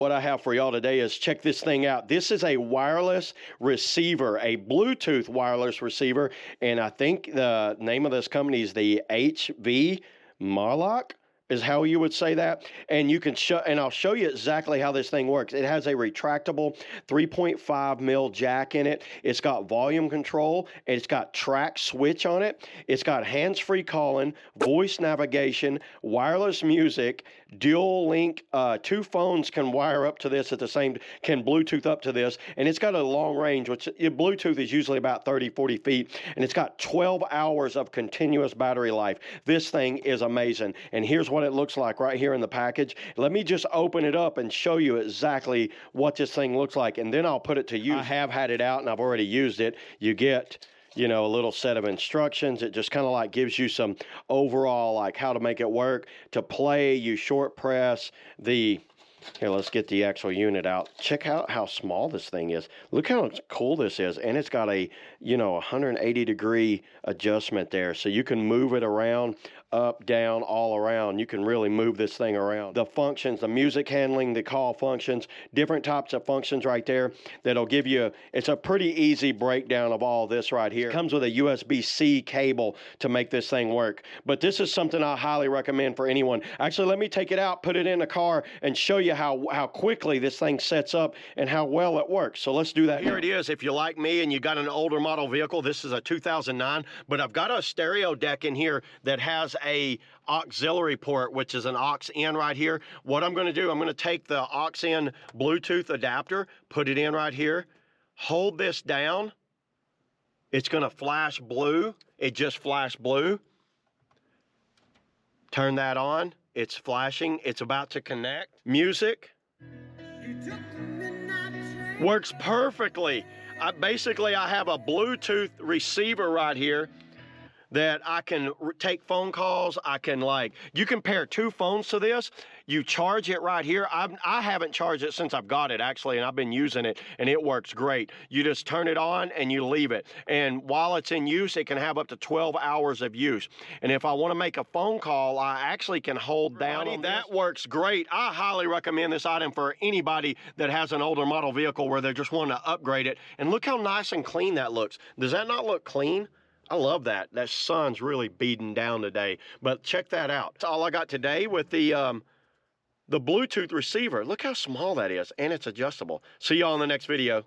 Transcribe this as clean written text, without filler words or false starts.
What I have for y'all today is check this thing out. This is a wireless receiver, a Bluetooth wireless receiver, and I think the name of this company is the HVMLAK is how you would say that. And you can show, and I'll show you exactly how this thing works. It has a retractable 3.5 mil jack in it. It's got volume control, and it's got track switch on it. It's got hands-free calling, voice navigation, wireless music, dual link. 2 phones can wire up to this at the same, can Bluetooth up to this, and it's got a long range, which Bluetooth is usually about 30-40 feet, and it's got 12 hours of continuous battery life. This thing is amazing, and here's what it looks like right here in the package. Let me just open it up and show you exactly what this thing looks like, and then I'll put it to use. I have had it out and I've already used it. You get, you know, a little set of instructions. It just kind of like gives you some overall like how to make it work. To play, you short press the, here, let's get the actual unit out. Check out how small this thing is. Look how cool this is. And it's got a, you know, 180-degree adjustment there. So you can move it around, up, down, all around. You can really move this thing around. The functions, the music handling, the call functions, different types of functions right there that'll give you, it's a pretty easy breakdown of all this right here. It comes with a USB-C cable to make this thing work. But this is something I highly recommend for anyone. Actually, let me take it out, put it in the car, and show you how quickly this thing sets up and how well it works. So let's do that. Here it is. If you're like me and you got an older model vehicle, this is a 2009, but I've got a stereo deck in here that has a auxiliary port, which is an aux in right here. What I'm going to do, I'm going to take the aux in Bluetooth adapter, put it in right here, hold this down. It's going to flash blue. It just flashed blue. Turn that on. It's flashing. It's about to connect. Music. Works perfectly. Basically, I have a Bluetooth receiver right here that I can take phone calls. I can you can pair 2 phones to this. You charge it right here. I haven't charged it since I've got it actually, and I've been using it and it works great. You just turn it on and you leave it. And while it's in use, it can have up to 12 hours of use. And if I want to make a phone call, I actually can hold down on that. That works great. I highly recommend this item for anybody that has an older model vehicle where they just want to upgrade it. And look how nice and clean that looks. Does that not look clean? I love that. That sun's really beating down today. But check that out. That's all I got today with the Bluetooth receiver. Look how small that is, and it's adjustable. See y'all in the next video.